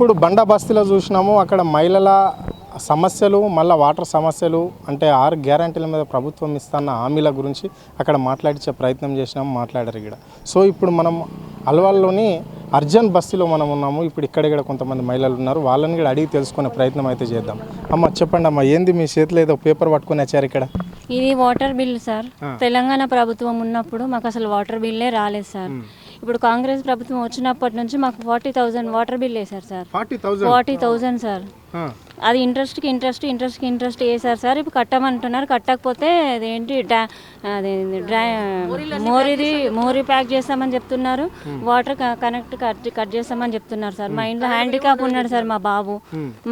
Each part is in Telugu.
ఇప్పుడు బండా బస్తీలో చూసినాము, అక్కడ మహిళల సమస్యలు, మళ్ళీ వాటర్ సమస్యలు, అంటే 6 గ్యారంటీల మీద ప్రభుత్వం ఇస్తున్న హామీల గురించి అక్కడ మాట్లాడించే ప్రయత్నం చేసినాము, మాట్లాడారు ఇక్కడ. సో ఇప్పుడు మనం అల్వాల్లోని అర్జన్ బస్తీలో మనం ఉన్నాము. ఇప్పుడు ఇక్కడ కొంతమంది మహిళలు ఉన్నారు, వాళ్ళని కూడా అడిగి తెలుసుకునే ప్రయత్నం అయితే చేద్దాం. అమ్మ చెప్పండి అమ్మ, ఏంది మీ చేతిలో ఏదో పేపర్ పట్టుకొని వచ్చారు ఇక్కడ? ఇది వాటర్ బిల్ సార్. తెలంగాణ ప్రభుత్వం ఉన్నప్పుడు మాకు అసలు వాటర్ బిల్లే రాలేదు సార్. ఇప్పుడు కాంగ్రెస్ ప్రభుత్వం వచ్చినప్పటి నుంచి మాకు 40,000 వాటర్ బిల్ వేశారు సార్. 40,000 సార్. అది ఇంట్రెస్ట్ వేశారు సార్. ఇప్పుడు కట్టమంటున్నారు, కట్టకపోతే అదేంటి మోరీ ప్యాక్ చేస్తామని చెప్తున్నారు, వాటర్ కట్ చేస్తామని చెప్తున్నారు సార్. మా ఇంట్లో హ్యాండిక్యాప్ ఉన్నాడు సార్ మా బాబు,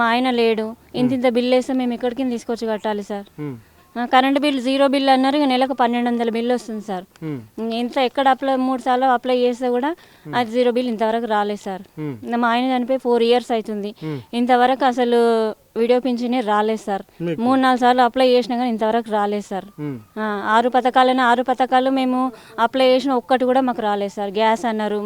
మా ఆయన లేడు. ఇంత బిల్ వేస్తే మేము ఎక్కడికి తీసుకొచ్చి కట్టాలి సార్? కరెంట్ బిల్ 0 బిల్ అన్నారు, ఇక నెలకు 1,200 బిల్ వస్తుంది సార్. ఇంత ఎక్కడ 3 సార్లు అప్లై చేస్తే కూడా అది 0 బిల్ ఇంతవరకు రాలేదు సార్. మా ఆయన చనిపోయి 4 years అవుతుంది, ఇంతవరకు అసలు వీడియో పింఛనే రాలేదు సార్. 3-4 సార్లు అప్లై చేసినా కానీ ఇంతవరకు రాలేదు సార్. 6 పథకాలు మేము అప్లై చేసిన ఒక్కటి కూడా మాకు రాలేదు సార్. గ్యాస్ అన్నారు,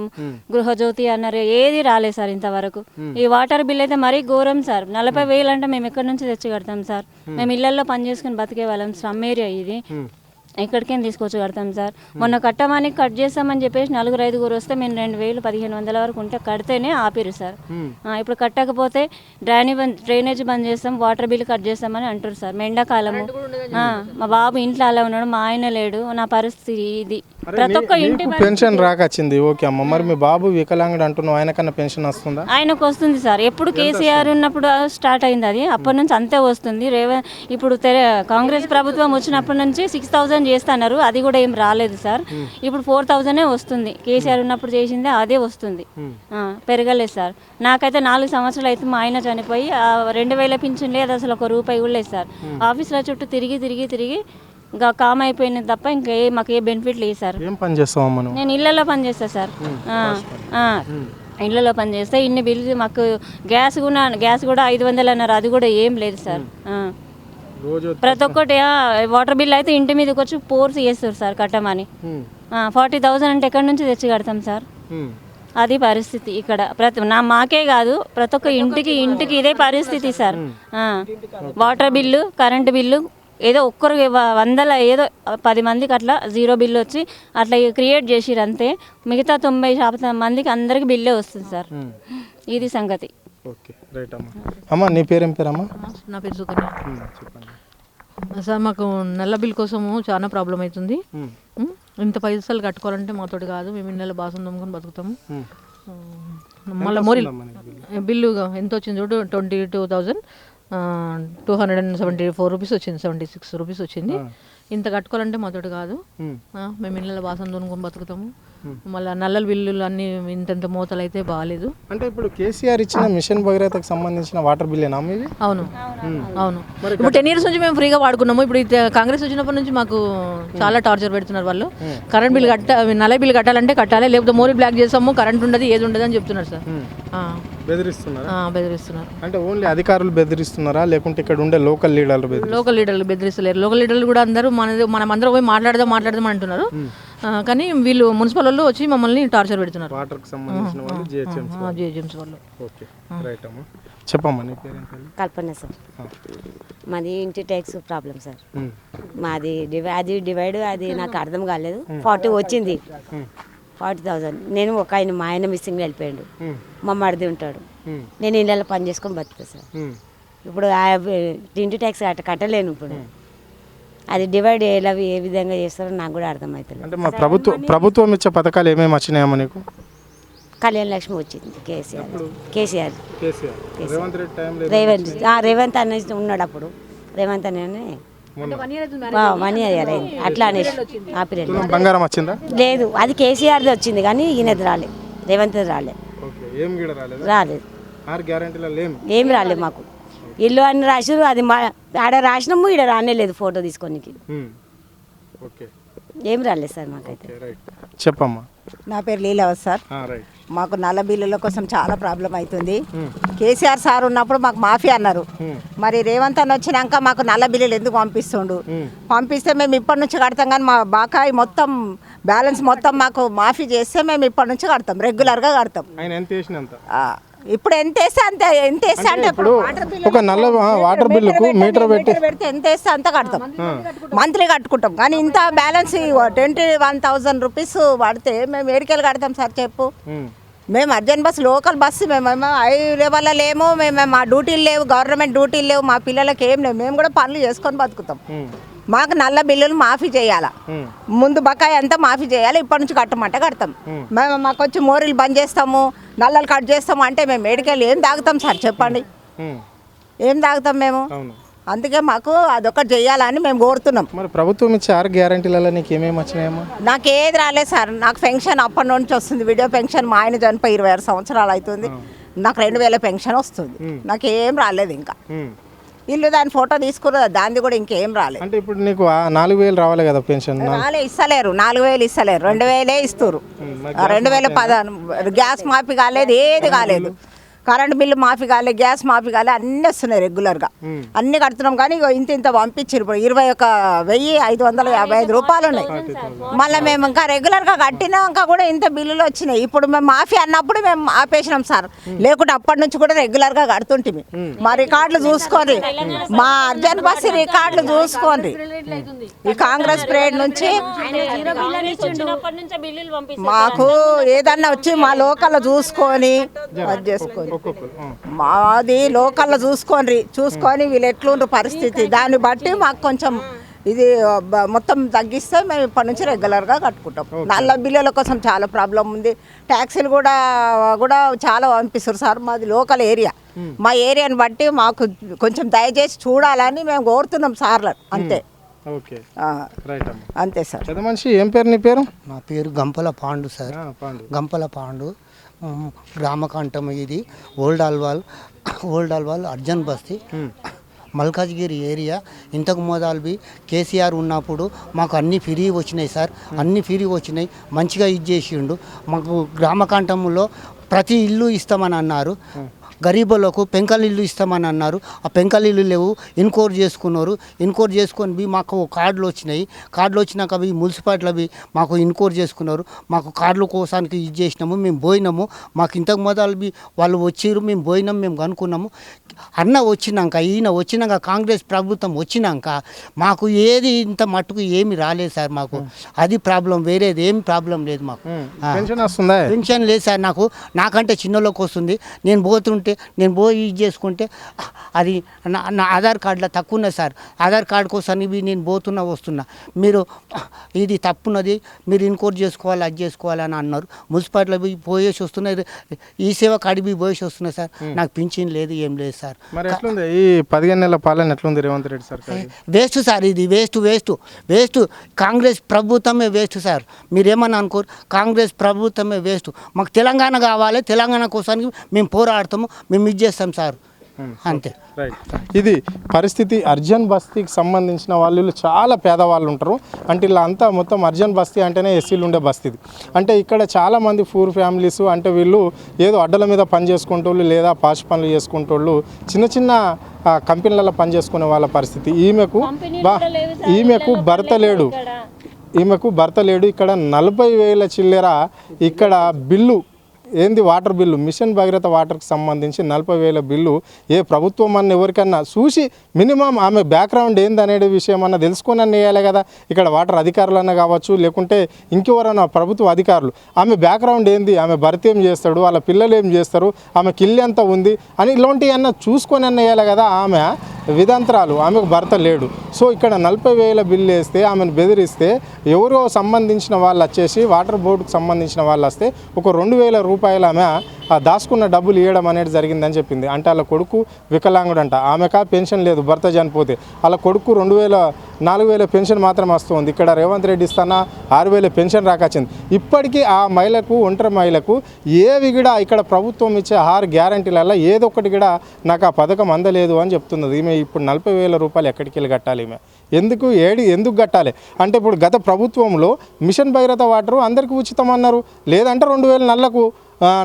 గృహజ్యోతి అన్నారు, ఏది రాలేదు సార్ ఇంతవరకు. ఈ వాటర్ బిల్ అయితే మరీ ఘోరం సార్. 40,000 అంటే మేము ఎక్కడి నుంచి తెచ్చి కడతాం సార్? మేము ఇళ్లలో పని చేసుకుని బతికే వాళ్ళం, స్లమ్ ఏరియా ఇది, ఎక్కడికైనా తీసుకొచ్చి కడతాం సార్. మొన్న కట్టమని కట్ చేస్తామని చెప్పేసి 4-5 వస్తే మేము 2,000-1,500 వరకు ఉంటే కడితేనే ఆపిరు సార్. ఇప్పుడు కట్టకపోతే డ్రైనేజ్ బంద్ చేస్తాం, వాటర్ బిల్ కట్ చేస్తామని అంటారు సార్. ఎండాకాలము మా బాబు ఇంట్లో అలా ఉన్నాడు, మా ఆయన లేడు, నా పరిస్థితి ఇది. ప్రతి ఒక్క ఇంటి పెన్షన్ రాకొచ్చింది, ఓకే అమ్మ. మరి మీ బాబు వికలాంగుడు అంటున్నావు, ఆయనకన్నా పెన్షన్ వస్తుందా? ఆయనకు వస్తుంది సార్. ఎప్పుడు కేసీఆర్ ఉన్నప్పుడు స్టార్ట్ అయింది అది, అప్పటి నుంచి అంతే వస్తుంది. ఇప్పుడు కాంగ్రెస్ ప్రభుత్వం వచ్చినప్పటి నుంచి 6,000 చేస్తున్నారు, అది కూడా ఏం రాలేదు సార్. ఇప్పుడు 4,000 వస్తుంది. కేసీఆర్ ఉన్నప్పుడు చేసిందే అదే వస్తుంది, పెరగలేదు సార్. నాకైతే 4 సంవత్సరాలు అయితే మా ఆయన చనిపోయి 2,000 పింఛన్ లేదు, అసలు ₹1 కూడా లేదు సార్. ఆఫీసుల చుట్టూ తిరిగి ఇంకా కామ్ అయిపోయినది తప్ప ఇంకా మాకు ఏ బెనిఫిట్ లేదు సార్. ఏం పని చేస్తావు? నేను ఇళ్లలో పని చేస్తా సార్. ఇళ్లలో పని చేస్తే ఇన్ని బిల్లు, మాకు గ్యాస్ కూడా 500 అన్నారు, అది కూడా ఏం లేదు సార్. ప్రతి ఒక్కటి వాటర్ బిల్ అయితే ఇంటి మీదకి వచ్చి పోర్స్ చేస్తారు సార్ కట్టమని. 40,000 అంటే ఎక్కడి నుంచి తెచ్చి కడతాం సార్? అది పరిస్థితి ఇక్కడ. మాకే కాదు, ప్రతి ఒక్క ఇంటికి ఇదే పరిస్థితి sir. Water bill, current bill, ఏదో ఒక్కరు 100 ఏదో 10 మందికి అట్లా 0 బిల్లు వచ్చి అట్లా క్రియేట్ చేసిరు అంతే. మిగతా 90% మందికి అందరికి బిల్లే వస్తుంది సార్. ఇది సంగతి. ఓకే రైట్ అమ్మా. అమ్మ నీ పేరేం పేరమ్మా? నా పేరు సుకన్య. సార్ మాకు నల్ల బిల్ కోసము చాలా ప్రాబ్లం అవుతుంది. ఇంత పైసలు కట్టుకోవాలంటే మాతోటి కాదు, మేము ఇన్నెల బాసం దమ్ముకొని బతుకుతాము. మళ్ళీ మోరీ బిల్లు ఎంత వచ్చింది చూడు, 22,274 రూపీస్ వచ్చింది, 76 రూపీస్ వచ్చింది. ఇంత కట్టుకోవాలంటే మాతోటి కాదు, మేము ఇళ్ళ బాసం దొనుకొని బతుకుతాము. మళ్ళీ నల్లల బిల్లులు అన్ని ఇంత మోతలు అయితే బాగాలేదు. అంటే ఇప్పుడు కేసీఆర్ ఇచ్చిన మిషన్ భగీరథకు సంబంధించిన వాటర్ బిల్లేనా మీది? అవును. ఇప్పుడు 10 years నుంచి మేము ఫ్రీగా వాడుకున్నాము. ఇప్పుడు కాంగ్రెస్ వచ్చినప్పటి నుంచి మాకు చాలా టార్చర్ పెడుతున్నారు వాళ్ళు. కరెంట్ బిల్ నల్ల బిల్ కట్టాలంటే కట్టాలి, లేకపోతే మోరీ బ్లాక్ చేస్తాము, కరెంట్ ఉండదు, ఏది ఉండదు అని చెప్తున్నారు సార్. బెదిరిస్తున్నారు. అంటే ఓన్లీ అధికారులు బెదిరిస్తున్నారా, లేకుంటే ఇక్కడ ఉండే లోకల్ లీడర్లు బెదిరిస్తలేరు? లోకల్ లీడర్లు కూడా అందరూ మనం అందరం పోయి మాట్లాడదాం అంటున్నారు, కానీ వీళ్ళు మున్సిపల్ వాళ్ళు వచ్చి మమ్మల్ని టార్చర్ పెడుతున్నారు. చెప్పమ్మా నీ పేరు? కల్పన సార్. మాది ఇంటి ట్యాక్స్ ప్రాబ్లం సార్. మాది అది డివైడ్ అది నాకు అర్థం కాలేదు. 40 వచ్చింది, 40,000. నేను ఒక ఆయన మా ఆయన మిస్సింగ్ వెళ్ళిపోయాడు, మా మరిది ఉంటాడు, నేను ఇళ్ళలో పని చేసుకొని బతుకుతా సార్. ఇప్పుడు ఇంటి ట్యాక్స్ కట్టలేను. ఇప్పుడు అది డివైడ్ ఏ విధంగా చేస్తారో నాకు కూడా అర్థమవుతుంది. అంటే మా ప్రభుత్వం ఇచ్చే పథకాలు ఏమేమి వచ్చినాయమ్మా నీకు? కళ్యాణ లక్ష్మి వచ్చింది, కేసీఆర్ రేవంత్ అన్న ఉన్నాడు అప్పుడు. రేవంత్ అనే 1 year అయింది, అట్లా అనేసి ఆపిరేట్. బంగారం వచ్చిందా? లేదు, అది కేసీఆర్ది వచ్చింది కానీ ఈయనది రాలేదు, రేవంత్ రాలేదు. ఏం రాలేదు మాకు. ఇల్లు అని రాసారు, అది ఆడ రాసినాము, ఈడ రానేలేదు ఫోటో తీసుకోనికి. ఏం రాలేదు సార్ మాకైతే. చెప్పమ్మా. నా పేరు లీలావతి సార్. మాకు నల్ల బిల్లుల కోసం చాలా ప్రాబ్లం అవుతుంది. కేసీఆర్ సార్ ఉన్నప్పుడు మాకు మాఫీ అన్నారు, మరి రేవంత్ అన్న వచ్చినాక మాకు నల్ల బిల్లులు ఎందుకు పంపిస్తే మేము ఇప్పటి నుంచి కడతాం, కానీ మా బాకాయి మొత్తం బ్యాలెన్స్ మొత్తం మాకు మాఫీ చేస్తే మేము ఇప్పటి నుంచి కడతాం, రెగ్యులర్గా కడతాం. ఇప్పుడు ఎంత వేస్తే అంత ఎంత వేస్తే అంటే ఇప్పుడు ఒక నల్ల వాటర్ బిల్లుకు మీటర్ పెట్టి పెడితే ఎంత వేస్తే అంత కడతాం, మంత్లీ కట్టుకుంటాం. కానీ ఇంత బ్యాలెన్స్ 21,000 రూపీస్ పడితే మేము ఏడికెళ్ళి కడతాం సార్ చెప్పు. మేము అర్జెంట్ బస్సు లోకల్ బస్సు మేమేమో హై లెవెల్లో లేము, మేము మా డ్యూటీలు లేవు, గవర్నమెంట్ డ్యూటీలు లేవు, మా పిల్లలకి ఏం లేవు, మేము కూడా పనులు చేసుకొని బతుకుతాం. మాకు నల్ల బిల్లులు మాఫీ చేయాలా, ముందు బకాయి అంతా మాఫీ చేయాలి, ఇప్పటి నుంచి కట్టమంటే కడతాం. మేము మాకు వచ్చి మోరీలు బంద్ చేస్తాము, నల్లలు కట్ చేస్తాము అంటే మేము ఏడికెళ్ళి ఏం తాగుతాం సార్ చెప్పండి, ఏం తాగుతాం మేము? అందుకే మాకు అదొకటి చేయాలని మేము కోరుతున్నాం. మరి ప్రభుత్వం ఇచ్చే 6 గ్యారంటీలలో నీకు ఏమేమి వచ్చినాయమ్మా? నాకు ఏది రాలేదు సార్. నాకు పెన్షన్ అప్పటి నుంచి వస్తుంది, విడియో పెన్షన్. మా ఆయన చనిపోయి 26 సంవత్సరాలు అవుతుంది. నాకు 2,000 పెన్షన్ వస్తుంది. నాకు ఏం రాలేదు ఇంకా. ఇల్లు దాని ఫోటో తీసుకున్నది, దాన్ని కూడా ఇంకేం రాలేదు. అంటే ఇప్పుడు నీకు 4,000 రావాలి కదా పెన్షన్? ఇస్తలేరు, 4,000 ఇస్తలేరు, 2,000 ఇస్తారు. 2010 గ్యాస్ మాఫీ కాలేదు, ఏది కాలేదు. కరెంట్ బిల్లు మాఫీ కాలేదు, గ్యాస్ మాఫీ కాలేదు, అన్నీ వస్తున్నాయి రెగ్యులర్గా, అన్నీ కడుతున్నాం. కానీ ఇగో ఇంత పంపించారు. ఇప్పుడు 21,555 రూపాయలు ఉన్నాయి. మళ్ళీ మేము ఇంకా రెగ్యులర్గా కట్టినాక కూడా ఇంత బిల్లులు వచ్చినాయి. ఇప్పుడు మేము మాఫీ అన్నప్పుడు మేము ఆపేసినాం సార్, లేకుంటే అప్పటి నుంచి కూడా రెగ్యులర్గా కడుతుంటిమి. మా రికార్డులు చూసుకోండి, మా అర్జెంట్ బస్సు రికార్డులు చూసుకోండి. ఈ కాంగ్రెస్ పీరియడ్ నుంచి మాకు ఏదన్నా వచ్చి మా లోకల్లో చూసుకొని అది చేసుకోండి. మాది లోకల్లో చూసుకొని వీళ్ళు ఎట్లుండ్రు పరిస్థితి, దాన్ని బట్టి మాకు కొంచెం ఇది మొత్తం తగ్గిస్తే మేము ఇప్పటి నుంచి రెగ్యులర్గా కట్టుకుంటాం. నల్ల బిల్లుల కోసం చాలా ప్రాబ్లం ఉంది. ట్యాక్సీలు కూడా చాలా పంపిస్తారు సార్. మాది లోకల్ ఏరియా, మా ఏరియాని బట్టి మాకు కొంచెం దయచేసి చూడాలని మేము కోరుతున్నాం సార్లు, అంతే. ఓకే, అంతే సార్. పెద్ద మనిషి ఏం పేరు నీ పేరు? నా పేరు గంపల పాండు సార్. గంపల పాండు, గ్రామకంఠం ఇది. ఓల్డ్ అల్వాల్ అర్జన్ బస్తీ, మల్కాజ్గిరి ఏరియా. ఇంతకు మొదలు కేసీఆర్ ఉన్నప్పుడు మాకు అన్ని ఫ్రీ వచ్చినాయి సార్, అన్ని ఫ్రీ వచ్చినాయి, మంచిగా ఇది చేసిండు. మాకు గ్రామకంఠంలో ప్రతి ఇల్లు ఇస్తామని అన్నారు. గరీబులకు పెంకల ఇల్లు ఇస్తామని అన్నారు. ఆ పెంకల ఇల్లు లేవు, ఇన్కోర్ చేసుకున్నారు. ఇన్కోర్ చేసుకొని మాకు కార్డులు వచ్చినాయి. కార్డులు వచ్చినాక మున్సిపాలిటీలు మాకు ఇన్కోర్ చేసుకున్నారు. మాకు కార్డుల కోసానికి ఇది చేసినాము, మేము పోయినాము. మాకు ఇంతకు మొదలు వాళ్ళు వచ్చిర్రు, మేము పోయినాము, మేము కనుక్కున్నాము. ఈయన వచ్చినాక కాంగ్రెస్ ప్రభుత్వం వచ్చినాక మాకు ఏది ఇంత మట్టుకు ఏమి రాలేదు సార్. మాకు అది ప్రాబ్లం, వేరేది ఏమి ప్రాబ్లం లేదు మాకు. పెన్షన్ వస్తుందా? పెన్షన్ లేదు సార్. నాకంటే చిన్నలోకి వస్తుంది. నేను పోతుంటే నేను పోయి ఇది చేసుకుంటే అది నా ఆధార్ కార్డులో తక్కువ ఉన్నది సార్. ఆధార్ కార్డు కోసం నేను వస్తున్నా, మీరు ఇది తప్పున్నది, మీరు ఇన్కోర్ చేసుకోవాలి, అది చేసుకోవాలని అన్నారు. మున్సిపాలిటీలో పోయేసి వస్తున్నారు, ఈ సేవ కాడికి పోయేసి వస్తున్నా సార్. నాకు పింఛన్ లేదు, ఏం లేదు సార్. మరి ఎట్లుంది ఈ 15 నెలల పాలన? ఎట్లుంది Revanth Reddy sir? Waste sir, ఇది వేస్ట్. కాంగ్రెస్ ప్రభుత్వమే వేస్ట్ సార్. మీరేమన్నా అనుకోరు, కాంగ్రెస్ ప్రభుత్వమే వేస్ట్. మాకు తెలంగాణ కావాలి, తెలంగాణ కోసానికి మేము పోరాడతాము, మేము ఇది చేస్తాం సార్, అంతే. ఇది పరిస్థితి. అర్జన్ బస్తీకి సంబంధించిన వాళ్ళు చాలా పేదవాళ్ళు ఉంటారు. అంటే ఇలా అంతా మొత్తం అర్జన్ బస్తీ అంటేనే ఎస్సీలు ఉండే బస్తీ. అంటే ఇక్కడ చాలామంది పూర్ ఫ్యామిలీస్, అంటే వీళ్ళు ఏదో అడ్డల మీద పని చేసుకుంటోళ్ళు లేదా పాష్ పనులు చేసుకుంటోళ్ళు, చిన్న చిన్న కంపెనీలలో పని చేసుకునే వాళ్ళ పరిస్థితి. ఈమెకు భర్త లేడు. ఇక్కడ 40,000 చిల్లర ఇక్కడ బిల్లు ఏంది, వాటర్ బిల్లు, మిషన్ భగీరథ వాటర్కి సంబంధించి 40,000 బిల్లు. ఏ ప్రభుత్వం అన్న ఎవరికన్నా చూసి మినిమం ఆమె బ్యాక్గ్రౌండ్ ఏందనే విషయం అన్న తెలుసుకొని వేయాలి కదా. ఇక్కడ వాటర్ అధికారులన్నా కావచ్చు, లేకుంటే ఇంకెవరన్నా ప్రభుత్వ అధికారులు, ఆమె బ్యాక్గ్రౌండ్ ఏంది, ఆమె భర్త ఏం చేస్తాడు, వాళ్ళ పిల్లలు ఏం చేస్తారు, ఆమెకి ఇల్లు ఎంత ఉంది అని ఇలాంటివి అన్న చూసుకొని వేయాలి కదా. ఆమె విధాంతరాలు, ఆమెకు భర్త లేడు. సో ఇక్కడ 40,000 బిల్లు వేస్తే, ఆమెను బెదిరిస్తే, ఎవరో సంబంధించిన వాళ్ళు వచ్చేసి వాటర్ బోర్డుకు సంబంధించిన వాళ్ళు వస్తే ఒక 2,000 రూపాయలు ఆమె దాచుకున్న డబ్బులు ఇవ్వడం అనేది జరిగిందని చెప్పింది. అంటే వాళ్ళ కొడుకు వికలాంగుడు అంట, ఆమెకా పెన్షన్ లేదు, భర్త చనిపోతే. వాళ్ళ కొడుకు 4,000 పెన్షన్ మాత్రం వస్తుంది. ఇక్కడ రేవంత్ రెడ్డి ఇస్తానా 6,000 పెన్షన్ రాకొచ్చింది. ఇప్పటికీ ఆ మహిళకు, ఒంటరి మహిళకు ఏవి కూడా ఇక్కడ ప్రభుత్వం ఇచ్చే 6 గ్యారంటీలలో ఏదో ఒకటి కూడా నాకు ఆ పథకం అందలేదు అని చెప్తున్నది. ఈమె ఇప్పుడు 40,000 రూపాయలు ఎక్కడికి వెళ్ళి కట్టాలి? ఈమె ఎందుకు కట్టాలి అంటే, ఇప్పుడు గత ప్రభుత్వంలో మిషన్ భగీరథ వాటర్ అందరికీ ఉచితం అన్నారు, లేదంటే 2,000 నల్లకు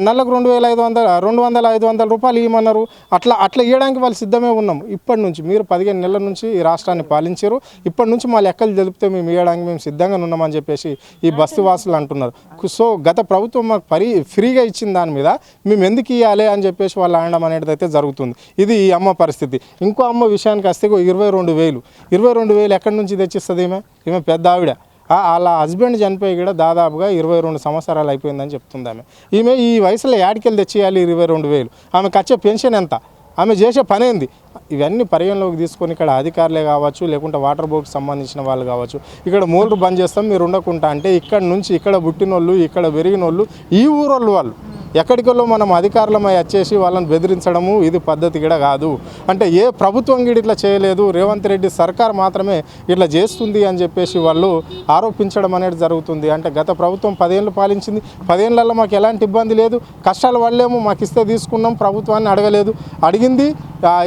నెలకు 200-500 రూపాయలు ఇవ్వమన్నారు. అట్లా ఇవ్వడానికి వాళ్ళు సిద్ధమే ఉన్నాం. ఇప్పటి నుంచి మీరు 15 నెలల నుంచి ఈ రాష్ట్రాన్ని పాలించారు, ఇప్పటి నుంచి మా లెక్కలు తెలిపితే మేము ఇవ్వడానికి మేము సిద్ధంగా ఉన్నామని చెప్పేసి ఈ బస్తీ వాసులు అంటున్నారు. సో గత ప్రభుత్వం మాకు ఫ్రీగా ఇచ్చిన దాని మీద మేము ఎందుకు ఇవ్వాలి అని చెప్పేసి వాళ్ళు అనడం అనేది అయితే జరుగుతుంది. ఇది ఈ అమ్మ పరిస్థితి. ఇంకో అమ్మ విషయానికి వస్తే 22,000 ఎక్కడి నుంచి తెచ్చిస్తుంది ఈమె పెద్ద ఆవిడ. వాళ్ళ హస్బెండ్ చనిపోయి కూడా దాదాపుగా 22 సంవత్సరాలు అయిపోయిందని చెప్తుంది ఆమె. ఈమె ఈ వయసులో యాడికెళ్ళి తెచ్చేయాలి 22,000? ఆమెకు వచ్చే పెన్షన్ ఎంత? ఆమె చేసే పని ఏంది? ఇవన్నీ పరిగణలోకి తీసుకొని ఇక్కడ అధికారులే కావచ్చు, లేకుంటే వాటర్ బోర్డుకి సంబంధించిన వాళ్ళు కావచ్చు, ఇక్కడ మోటార్ బంద్ చేస్తాం మీరు ఉండకుండా అంటే ఇక్కడ నుంచి ఇక్కడ పుట్టినోళ్ళు, ఇక్కడ పెరిగినోళ్ళు, ఈ ఊరోళ్ళు వాళ్ళు ఎక్కడికెళ్ళో మనం అధికారులమై వచ్చేసి వాళ్ళని బెదిరించడము ఇది పద్ధతి కూడా కాదు. అంటే ఏ ప్రభుత్వం కూడా ఇట్లా చేయలేదు, రేవంత్ రెడ్డి సర్కార్ మాత్రమే ఇట్లా చేస్తుంది అని చెప్పేసి వాళ్ళు ఆరోపించడం అనేది జరుగుతుంది. అంటే గత ప్రభుత్వం 10 ఏళ్ళు పాలించింది, 10 ఏళ్ళల్లో మాకు ఎలాంటి ఇబ్బంది లేదు, కష్టాలు వాళ్ళేమో మాకు ఇస్తే తీసుకున్నాం, ప్రభుత్వాన్ని అడగలేదు, అడిగింది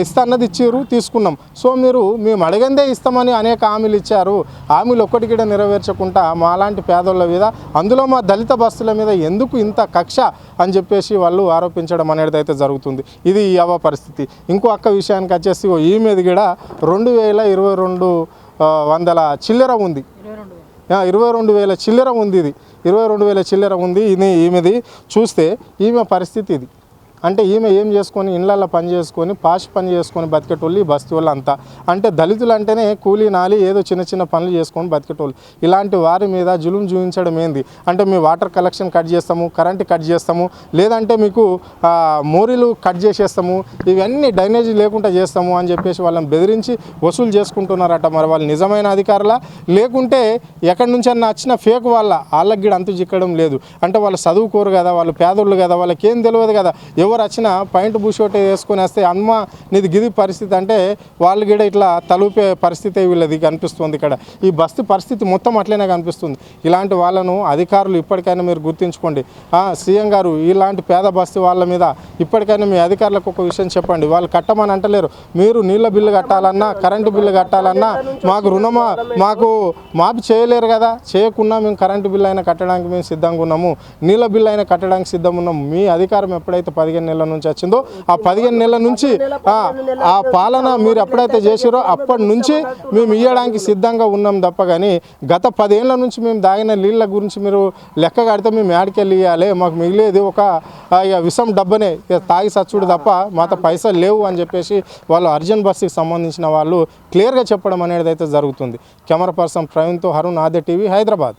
ఇస్తా అన్నది ఇచ్చారు తీసుకున్నాం. సో మేము అడిగిందే ఇస్తామని అనేక హామీలు ఇచ్చారు, హామీలు ఒక్కటి కూడా నెరవేర్చకుండా మాలాంటి పేదోళ్ళ మీద, అందులో మా దళిత బస్తుల మీద ఎందుకు ఇంత కక్ష అని చెప్పేసి వాళ్ళు ఆరోపించడం అనేది అయితే జరుగుతుంది. ఇది ఈ అవ పరిస్థితి. ఇంకో అక్క విషయానికి వచ్చేసి ఈ మీద కూడా 2,022 చిల్లర ఉంది, 22,000 చిల్లర ఉంది. ఇది 22,000 చిల్లర ఉంది. ఈమెది చూస్తే ఈమె పరిస్థితి ఇది. అంటే ఈమె ఏం చేసుకొని ఇళ్ళల్లో పని చేసుకొని పని చేసుకొని బతికేటోళ్ళు ఈ బస్తీ వాళ్ళు అంతా. అంటే దళితులు అంటేనే కూలీ నాలి ఏదో చిన్న పనులు చేసుకొని బతికేటోళ్ళు. ఇలాంటి వారి మీద జులుం చూపించడం ఏంది? అంటే మీ వాటర్ కలెక్షన్ కట్ చేస్తాము, కరెంట్ కట్ చేస్తాము, లేదంటే మీకు మోరీలు కట్ చేసేస్తాము, ఇవన్నీ డ్రైనేజీ లేకుండా చేస్తాము అని చెప్పేసి వాళ్ళని బెదిరించి వసూలు చేసుకుంటున్నారట. మరి వాళ్ళు నిజమైన అధికారులా లేకుంటే ఎక్కడి నుంచి అన్న వచ్చిన ఫేక్ వాళ్ళకి కూడా అంతు చిక్కడం లేదు. అంటే వాళ్ళు చదువుకోరు కదా, వాళ్ళు పేదోళ్ళు కదా, వాళ్ళకి ఏం తెలియదు కదా. ఎవరు వచ్చినా పాయింట్ బూషోటే వేసుకొని వస్తే అమ్మ నీది గిది పరిస్థితి అంటే వాళ్ళు కూడా ఇట్లా తలుపే పరిస్థితి వీళ్ళది కనిపిస్తుంది. ఇక్కడ ఈ బస్తీ పరిస్థితి మొత్తం అట్లనే కనిపిస్తుంది. ఇలాంటి వాళ్ళను అధికారులు ఇప్పటికైనా మీరు గుర్తుంచుకోండి. సీఎం గారు ఇలాంటి పేద బస్తీ వాళ్ళ మీద ఇప్పటికైనా మీ అధికారులకు ఒక విషయం చెప్పండి. వాళ్ళు కట్టమని అంటలేరు, మీరు నీళ్ళ బిల్లు కట్టాలన్నా కరెంటు బిల్లు కట్టాలన్నా మాకు మాఫీ చేయలేరు కదా, చేయకుండా మేము కరెంటు బిల్లు అయినా కట్టడానికి మేము సిద్ధంగా ఉన్నాము, నీళ్ళ బిల్లు అయినా కట్టడానికి సిద్ధంగా ఉన్నాము. మీ అధికారం ఎప్పుడైతే 15 నెలల నుంచి వచ్చిందో ఆ 15 నెలల నుంచి ఆ పాలన మీరు ఎప్పుడైతే చేసారో అప్పటి నుంచి మేము ఇవ్వడానికి సిద్ధంగా ఉన్నాం తప్ప కానీ గత 10 ఏళ్ళ నుంచి మేము దాగిన నీళ్ళ గురించి మీరు లెక్క కడితే మేము యాడికెళ్ళి ఇవ్వాలి, మాకు మిగిలేది ఒక విషం డబ్బనే తాగి సచ్చుడు తప్ప మాతో పైసలు లేవు అని చెప్పేసి వాళ్ళు అర్జున్ బస్సుకి సంబంధించిన వాళ్ళు క్లియర్గా చెప్పడం అనేది అయితే జరుగుతుంది. కెమెరా పర్సన్ ప్రవీణ్తో హరుణ్, ఆద్య టీవీ, హైదరాబాద్.